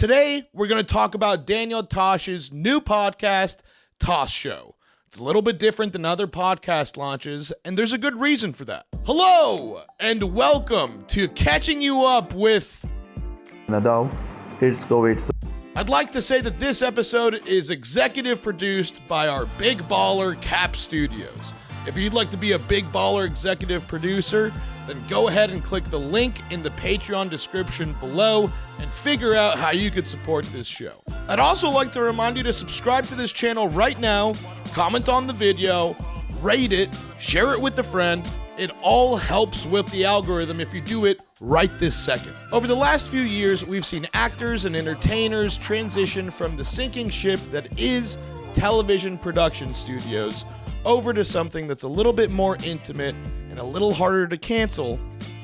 Today, we're going to talk about Daniel Tosh's new podcast, Tosh Show. It's a little bit different than other podcast launches, and there's a good reason for that. Hello, and welcome to Catching You Up with Nadav. It's COVID. I'd like to say that this episode is executive produced by our Big Baller Cap Studios. If you'd like to be a Big Baller executive producer, then go ahead and click the link in the Patreon description below and figure out how you could support this show. I'd also like to remind you to subscribe to this channel right now, comment on the video, rate it, share it with a friend. It all helps with the algorithm if you do it right this second. Over the last few years, we've seen actors and entertainers transition from the sinking ship that is television production studios over to something that's a little bit more intimate and a little harder to cancel,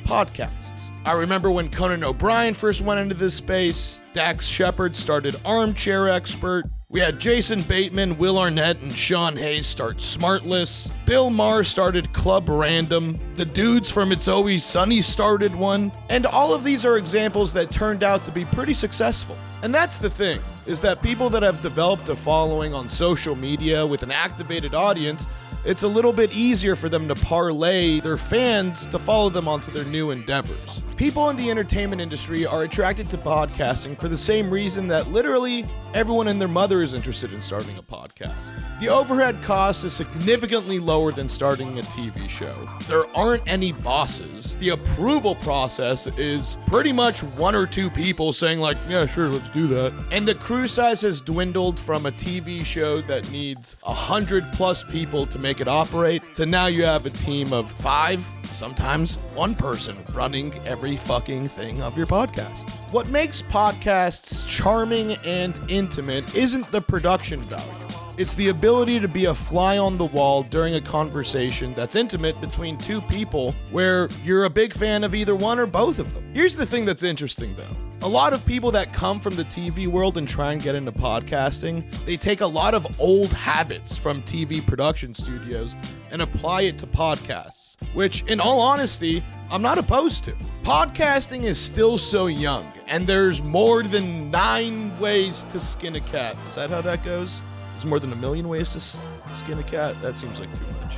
podcasts. I remember when Conan O'Brien first went into this space, Dax Sheperd started Armchair Expert, we had Jason Bateman, Will Arnett, and Sean Hayes start Smartless, Bill Maher started Club Random, the dudes from It's Always Sunny started one, and all of these are examples that turned out to be pretty successful. And that's the thing, is that people that have developed a following on social media with an activated audience, it's a little bit easier for them to parlay their fans to follow them onto their new endeavors. People in the entertainment industry are attracted to podcasting for the same reason that literally everyone and their mother is interested in starting a podcast. The overhead cost is significantly lower than starting a TV show. There aren't any bosses. The approval process is pretty much one or two people saying like, yeah, sure, let's do that. And the crew size has dwindled from a TV show that needs 100+ people to make it operate to now you have a team of 5, sometimes one person running every fucking thing of your podcast. What makes podcasts charming and intimate isn't the production value. It's the ability to be a fly on the wall during a conversation that's intimate between two people where you're a big fan of either one or both of them. Here's the thing that's interesting though. A lot of people that come from the TV world and try and get into podcasting, they take a lot of old habits from TV production studios and apply it to podcasts, which in all honesty, I'm not opposed to. Podcasting is still so young, and there's more than 9 ways to skin a cat. Is that how that goes? There's more than 1 million ways to skin a cat? That seems like too much.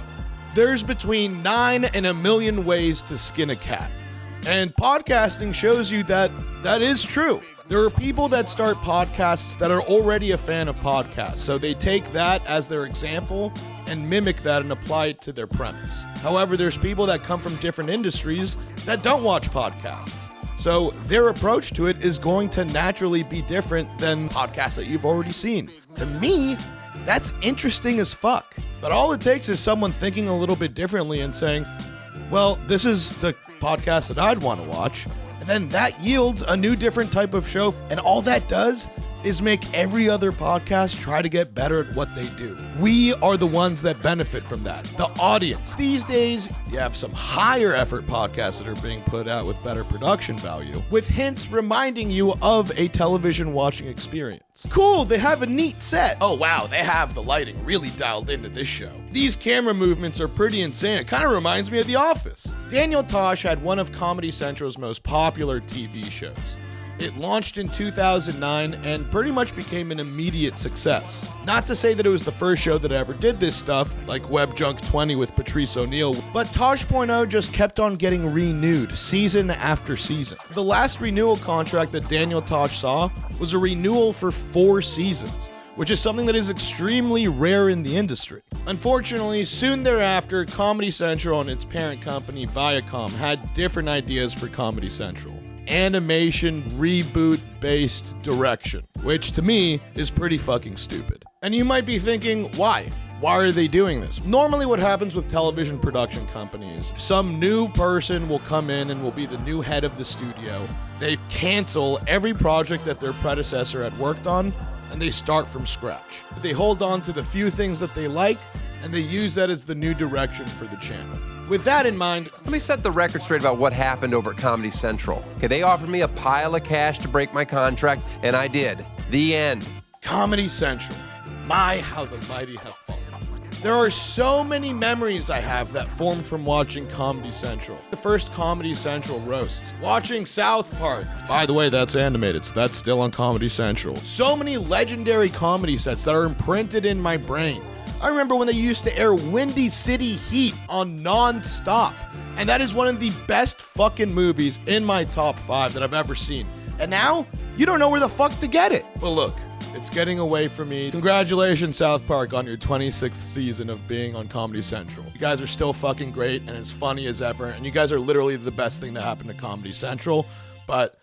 There's between 9 and 1 million ways to skin a cat. And podcasting shows you that that is true. There are people that start podcasts that are already a fan of podcasts. So they take that as their example and mimic that and apply it to their premise. However, there's people that come from different industries that don't watch podcasts. So their approach to it is going to naturally be different than podcasts that you've already seen. To me, that's interesting as fuck. But all it takes is someone thinking a little bit differently and saying, well, this is the podcast that I'd want to watch. And then that yields a new different type of show. And all that does is make every other podcast try to get better at what they do. We are the ones that benefit from that, the audience. These days, you have some higher effort podcasts that are being put out with better production value, with hints reminding you of a television watching experience. Cool, they have a neat set. Oh wow, they have the lighting really dialed into this show. These camera movements are pretty insane. It kind of reminds me of The Office. Daniel Tosh had one of Comedy Central's most popular TV shows. It launched in 2009 and pretty much became an immediate success. Not to say that it was the first show that ever did this stuff, like Web Junk 20 with Patrice O'Neal, but Tosh.0 just kept on getting renewed season after season. The last renewal contract that Daniel Tosh saw was a renewal for 4 seasons, which is something that is extremely rare in the industry. Unfortunately, soon thereafter, Comedy Central and its parent company, Viacom, had different ideas for Comedy Central. Animation reboot-based direction, which to me is pretty fucking stupid. And you might be thinking, why? Why are they doing this? Normally what happens with television production companies, some new person will come in and will be the new head of the studio. They cancel every project that their predecessor had worked on, and they start from scratch. They hold on to the few things that they like, and they use that as the new direction for the channel. With that in mind, let me set the record straight about what happened over at Comedy Central. Okay, they offered me a pile of cash to break my contract, and I did. The end. Comedy Central. My, how the mighty have fallen. There are so many memories I have that formed from watching Comedy Central. The first Comedy Central roasts. Watching South Park. By the way, that's animated, so that's still on Comedy Central. So many legendary comedy sets that are imprinted in my brain. I remember when they used to air Windy City Heat on non-stop. And that is one of the best fucking movies in my top 5 that I've ever seen. And now, you don't know where the fuck to get it. But look, it's getting away from me. Congratulations, South Park, on your 26th season of being on Comedy Central. You guys are still fucking great and as funny as ever. And you guys are literally the best thing to happen to Comedy Central. But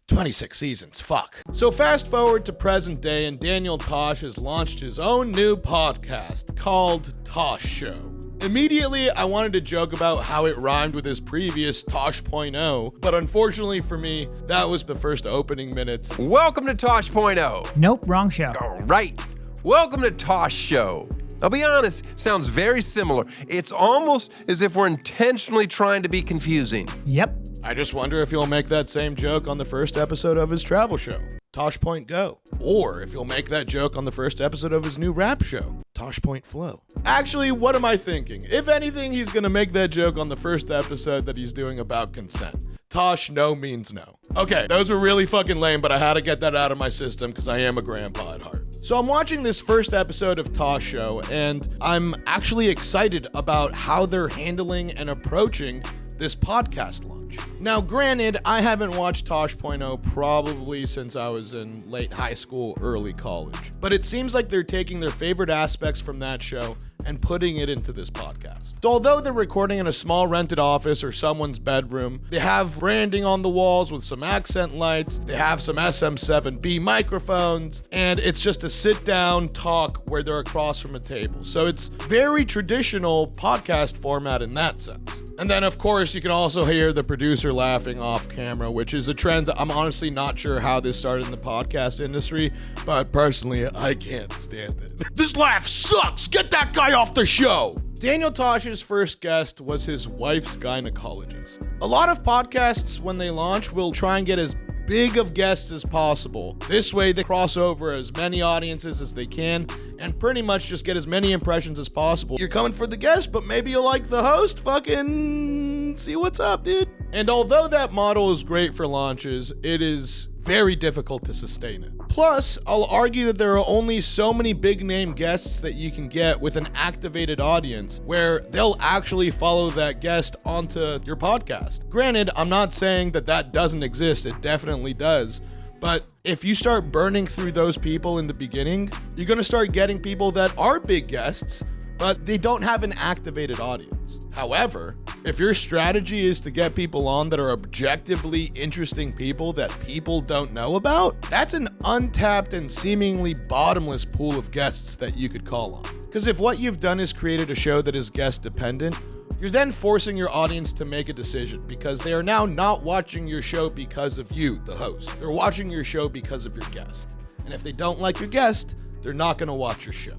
26 seasons, fuck. So fast forward to present day, and Daniel Tosh has launched his own new podcast called Tosh Show. Immediately, I wanted to joke about how it rhymed with his previous Tosh.0, but unfortunately for me, that was the first opening minutes. Welcome to Tosh.0. Nope, wrong show. All right. Welcome to Tosh Show. I'll be honest, sounds very similar. It's almost as if we're intentionally trying to be confusing. Yep. I just wonder if he'll make that same joke on the first episode of his travel show, Tosh Point Go. Or if he'll make that joke on the first episode of his new rap show, Tosh Point Flow. Actually, what am I thinking? If anything, he's gonna make that joke on the first episode that he's doing about consent. Tosh no means no. Okay, those were really fucking lame, but I had to get that out of my system because I am a grandpa at heart. So I'm watching this first episode of Tosh Show, and I'm actually excited about how they're handling and approaching this podcast launch. Now, granted, I haven't watched Tosh.0 probably since I was in late high school, early college, but it seems like they're taking their favorite aspects from that show and putting it into this podcast. So although they're recording in a small rented office or someone's bedroom, they have branding on the walls with some accent lights, they have some SM7B microphones, and it's just a sit down talk where they're across from a table. So it's very traditional podcast format in that sense. And then, of course, you can also hear the producer laughing off camera, which is a trend that I'm honestly not sure how this started in the podcast industry, but personally, I can't stand it. This laugh sucks! Get that guy off the show! Daniel Tosh's first guest was his wife's gynecologist. A lot of podcasts, when they launch, will try and get as big of guests as possible. This way, they cross over as many audiences as they can and pretty much just get as many impressions as possible. You're coming for the guest, but maybe you like the host? Fucking see what's up, dude. And although that model is great for launches, it is very difficult to sustain it. Plus, I'll argue that there are only so many big name guests that you can get with an activated audience where they'll actually follow that guest onto your podcast. Granted, I'm not saying that that doesn't exist, it definitely does. But if you start burning through those people in the beginning, you're gonna start getting people that are big guests, but they don't have an activated audience. However, if your strategy is to get people on that are objectively interesting people that people don't know about, that's an untapped and seemingly bottomless pool of guests that you could call on. Because if what you've done is created a show that is guest dependent, you're then forcing your audience to make a decision because they are now not watching your show because of you, the host. They're watching your show because of your guest. And if they don't like your guest, they're not gonna watch your show.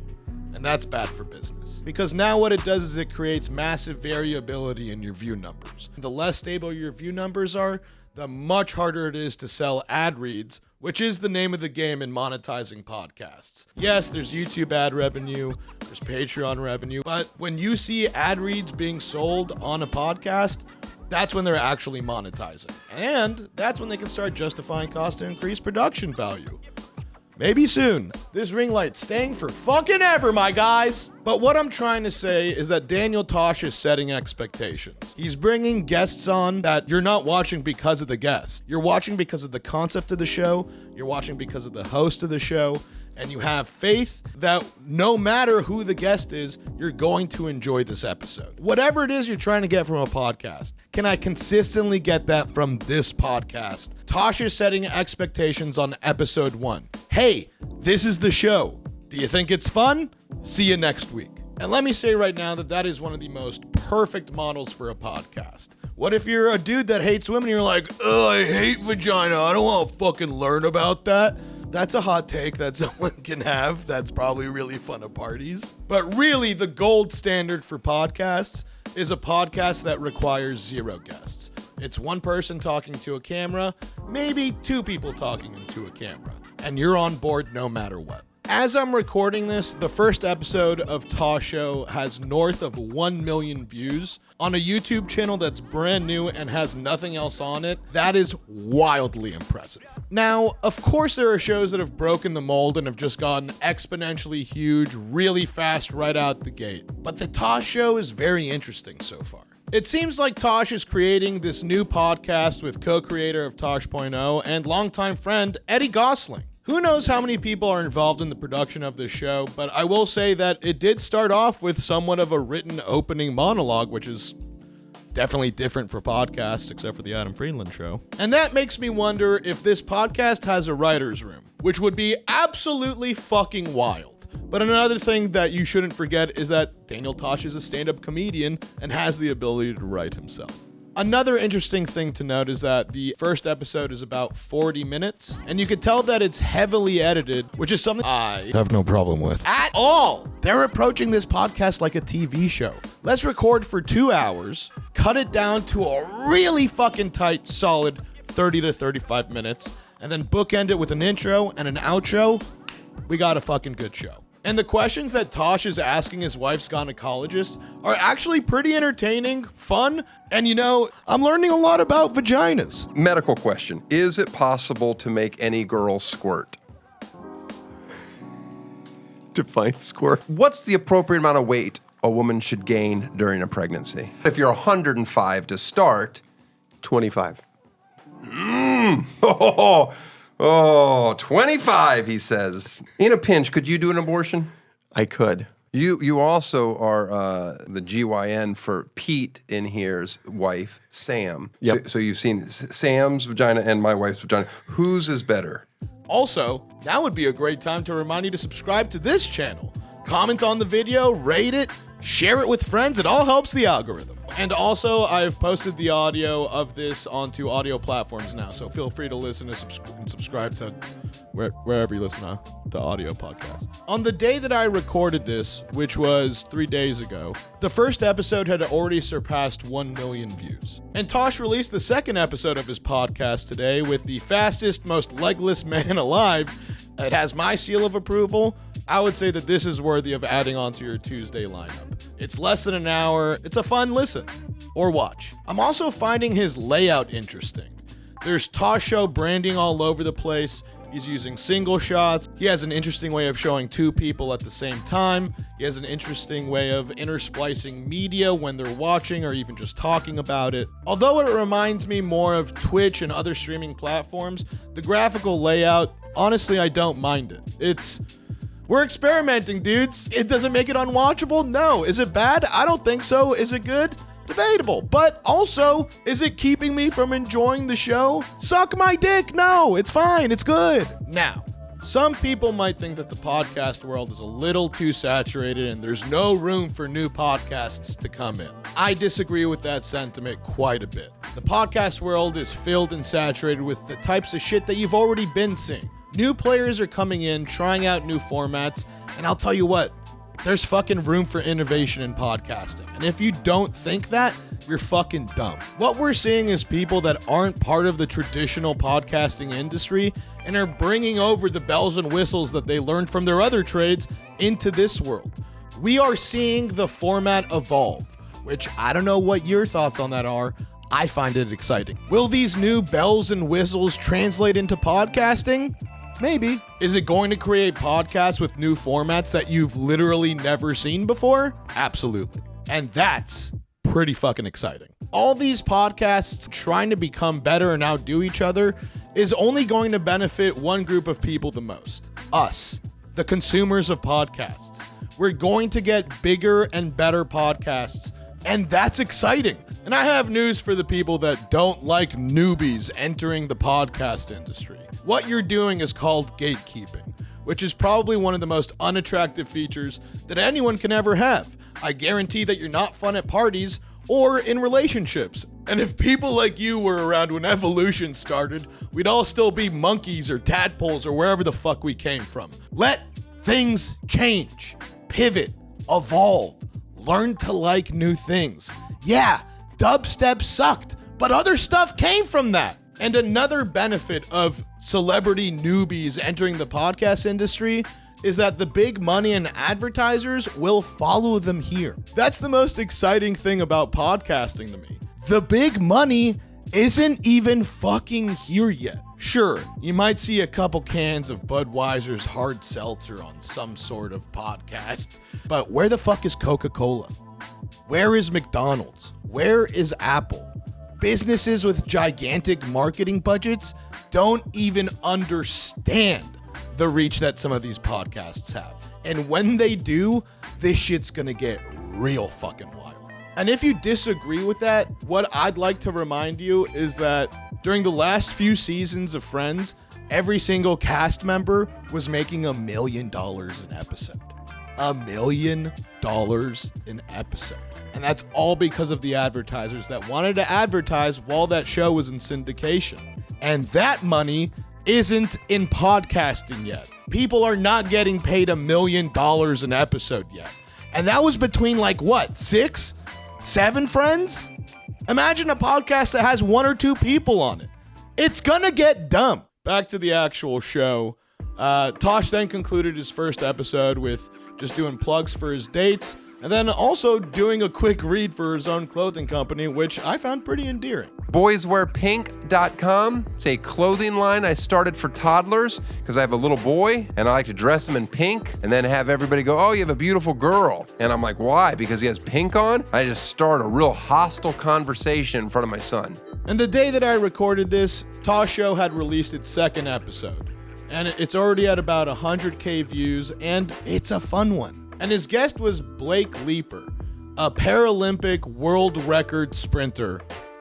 And that's bad for business. Because now what it does is it creates massive variability in your view numbers. The less stable your view numbers are, the much harder it is to sell ad reads, which is the name of the game in monetizing podcasts. Yes, there's YouTube ad revenue, there's Patreon revenue, but when you see ad reads being sold on a podcast, that's when they're actually monetizing. And that's when they can start justifying costs to increase production value. Maybe soon. This ring light's staying for fucking ever, my guys. But what I'm trying to say is that Daniel Tosh is setting expectations. He's bringing guests on that you're not watching because of the guest. You're watching because of the concept of the show. You're watching because of the host of the show. And you have faith that no matter who the guest is, you're going to enjoy this episode. Whatever it is you're trying to get from a podcast, can I consistently get that from this podcast? Tosh is setting expectations on episode 1. Hey, this is the show. Do you think it's fun? See you next week. And let me say right now that that is one of the most perfect models for a podcast. What if you're a dude that hates women and you're like, oh, I hate vagina. I don't want to fucking learn about that. That's a hot take that someone can have. That's probably really fun at parties. But really, the gold standard for podcasts is a podcast that requires 0 guests. It's one person talking to a camera, maybe 2 people talking into a camera, and you're on board no matter what. As I'm recording this, the first episode of Tosh Show has north of 1 million views on a YouTube channel that's brand new and has nothing else on it. That is wildly impressive. Now, of course, there are shows that have broken the mold and have just gotten exponentially huge really fast right out the gate. But the Tosh Show is very interesting so far. It seems like Tosh is creating this new podcast with co-creator of Tosh.0 and longtime friend Eddie Gosling. Who knows how many people are involved in the production of this show, but I will say that it did start off with somewhat of a written opening monologue, which is definitely different for podcasts, except for the Adam Friedland show. And that makes me wonder if this podcast has a writer's room, which would be absolutely fucking wild. But another thing that you shouldn't forget is that Daniel Tosh is a stand-up comedian and has the ability to write himself. Another interesting thing to note is that the first episode is about 40 minutes, and you can tell that it's heavily edited, which is something I have no problem with at all. They're approaching this podcast like a TV show. Let's record for 2 hours, cut it down to a really fucking tight, solid 30 to 35 minutes, and then bookend it with an intro and an outro. We got a fucking good show. And the questions that Tosh is asking his wife's gynecologist are actually pretty entertaining, fun, and I'm learning a lot about vaginas. Medical question. Is it possible to make any girl squirt? Define squirt. What's the appropriate amount of weight a woman should gain during a pregnancy? If you're 105 to start, 25. Oh, 25, he says. In a pinch, could you do an abortion? I could. You also are the GYN for Pete in here's wife, Sam. Yep. So you've seen Sam's vagina and my wife's vagina. Whose is better? Also, now would be a great time to remind you to subscribe to this channel. Comment on the video, rate it, share it with friends. It all helps the algorithm. And also, I've posted the audio of this onto audio platforms now, so feel free to listen and subscribe to wherever you listen to audio podcasts. On the day that I recorded this, which was 3 days ago, the first episode had already surpassed 1 million views. And Tosh released the second episode of his podcast today with the fastest, most legless man alive. It has my seal of approval. I would say that this is worthy of adding onto your Tuesday lineup. It's less than an hour. It's a fun listen or watch. I'm also finding his layout interesting. There's Tosh Show branding all over the place. He's using single shots. He has an interesting way of showing two people at the same time. He has an interesting way of intersplicing media when they're watching or even just talking about it. Although it reminds me more of Twitch and other streaming platforms, the graphical layout, honestly, I don't mind it. We're experimenting, dudes. It doesn't make it unwatchable? No. Is it bad? I don't think so. Is it good? Debatable. But also, is it keeping me from enjoying the show? Suck my dick. No, it's fine. It's good. Now, some people might think that the podcast world is a little too saturated and there's no room for new podcasts to come in. I disagree with that sentiment quite a bit. The podcast world is filled and saturated with the types of shit that you've already been seeing. New players are coming in, trying out new formats, and I'll tell you what, there's fucking room for innovation in podcasting. And if you don't think that, you're fucking dumb. What we're seeing is people that aren't part of the traditional podcasting industry and are bringing over the bells and whistles that they learned from their other trades into this world. We are seeing the format evolve, which I don't know what your thoughts on that are. I find it exciting. Will these new bells and whistles translate into podcasting? Maybe. Is it going to create podcasts with new formats that you've literally never seen before? Absolutely. And that's pretty fucking exciting. All these podcasts trying to become better and outdo each other is only going to benefit one group of people the most. Us, the consumers of podcasts. We're going to get bigger and better podcasts, and that's exciting. And I have news for the people that don't like newbies entering the podcast industry. What you're doing is called gatekeeping, which is probably one of the most unattractive features that anyone can ever have. I guarantee that you're not fun at parties or in relationships. And if people like you were around when evolution started, we'd all still be monkeys or tadpoles or wherever the fuck we came from. Let things change, pivot, evolve, learn to like new things. Yeah, dubstep sucked, but other stuff came from that. And another benefit of celebrity newbies entering the podcast industry is that the big money and advertisers will follow them here. That's the most exciting thing about podcasting to me. The big money isn't even fucking here yet. Sure, you might see a couple cans of Budweiser's hard seltzer on some sort of podcast, but where the fuck is Coca-Cola? Where is McDonald's? Where is Apple? Businesses with gigantic marketing budgets don't even understand the reach that some of these podcasts have. And when they do, this shit's gonna get real fucking wild. And if you disagree with that, what I'd like to remind you is that during the last few seasons of Friends, every single cast member was making $1 million an episode. $1 million an episode. And that's all because of the advertisers that wanted to advertise while that show was in syndication. And that money isn't in podcasting yet. People are not getting paid $1 million an episode yet. And that was between 6, 7 friends? Imagine a podcast that has 1 or 2 people on it. It's gonna get dumb. Back to the actual show. Tosh then concluded his first episode with just doing plugs for his dates, and then also doing a quick read for his own clothing company, which I found pretty endearing. Boyswearpink.com. It's a clothing line I started for toddlers because I have a little boy and I like to dress him in pink and then have everybody go, oh, you have a beautiful girl. And I'm like, why? Because he has pink on? I just start a real hostile conversation in front of my son. And the day that I recorded this, Tosh Show had released its second episode. And it's already at about 100K views, and it's a fun one. And his guest was Blake Leeper, a Paralympic world record sprinter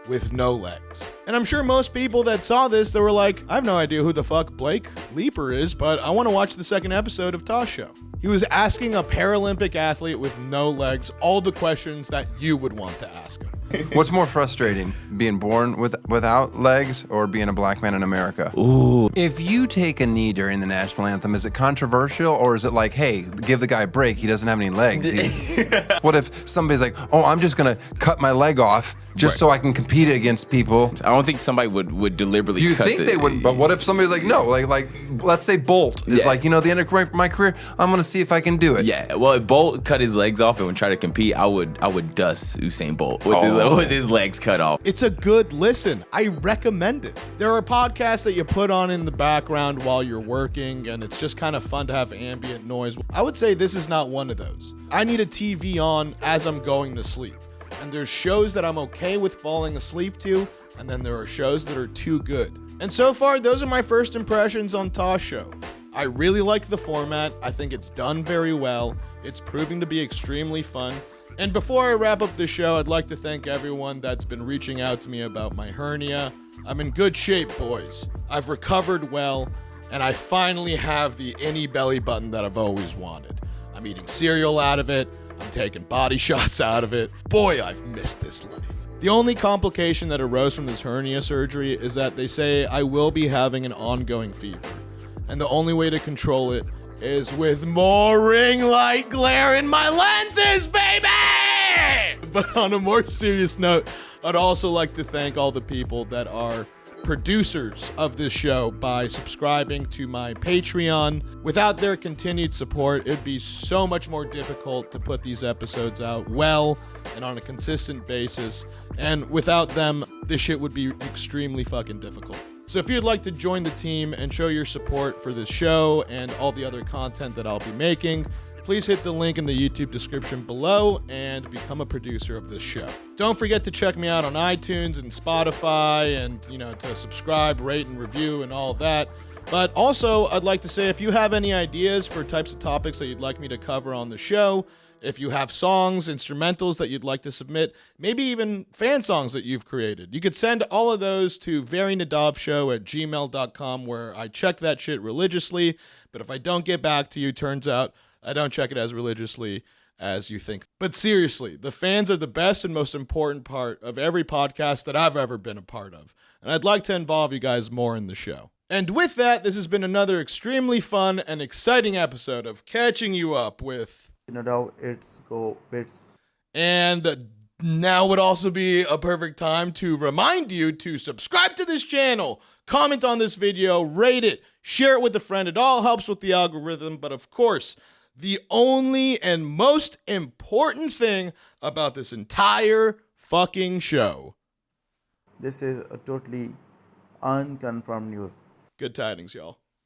with no legs. And I'm sure most people that saw this, they were like, I have no idea who the fuck Blake Leeper is, but I want to watch the second episode of Tosh Show. He was asking a Paralympic athlete with no legs all the questions that you would want to ask him. What's more frustrating, being born without legs or being a black man in America? Ooh. If you take a knee during the national anthem, is it controversial or is it like, hey, give the guy a break, he doesn't have any legs? What if somebody's like, oh, I'm just going to cut my leg off just so I can compete against people? I don't think somebody would deliberately You cut think they wouldn't, but what if somebody's like, no, like let's say Bolt is like, the end of my career, I'm going to see if I can do it. Yeah, well, if Bolt cut his legs off and would try to compete, I would dust Usain Bolt with his legs cut off. It's a good listen. I recommend it. There are podcasts that you put on in the background while you're working, and it's just kind of fun to have ambient noise. I would say this is not one of those. I need a TV on as I'm going to sleep. And there's shows that I'm okay with falling asleep to, and then there are shows that are too good. And so far, those are my first impressions on Tosh Show. I really like the format. I think it's done very well. It's proving to be extremely fun. And before I wrap up the show, I'd like to thank everyone that's been reaching out to me about my hernia. I'm in good shape, boys. I've recovered well, and I finally have the innie belly button that I've always wanted. I'm eating cereal out of it. I'm taking body shots out of it. Boy, I've missed this life. The only complication that arose from this hernia surgery is that they say I will be having an ongoing fever. And the only way to control it is with more ring light glare in my lenses, baby! But on a more serious note, I'd also like to thank all the people that are producers of this show by subscribing to my Patreon. Without their continued support, it'd be so much more difficult to put these episodes out well and on a consistent basis. And without them, this shit would be extremely fucking difficult. So if you'd like to join the team and show your support for this show and all the other content that I'll be making, please hit the link in the YouTube description below and become a producer of this show. Don't forget to check me out on iTunes and Spotify and, to subscribe, rate, and review and all that. But also, I'd like to say if you have any ideas for types of topics that you'd like me to cover on the show, if you have songs, instrumentals that you'd like to submit, maybe even fan songs that you've created, you could send all of those to verynadavshow@gmail.com, where I check that shit religiously. But if I don't get back to you, turns out I don't check it as religiously as you think. But seriously, the fans are the best and most important part of every podcast that I've ever been a part of. And I'd like to involve you guys more in the show. And with that, this has been another extremely fun and exciting episode of Catching You Up with Nadav, it's Now would also be a perfect time to remind you to subscribe to this channel, comment on this video, rate it, share it with a friend. It all helps with the algorithm. But of course, the only and most important thing about this entire fucking show. This is a totally unconfirmed news. Good tidings, y'all.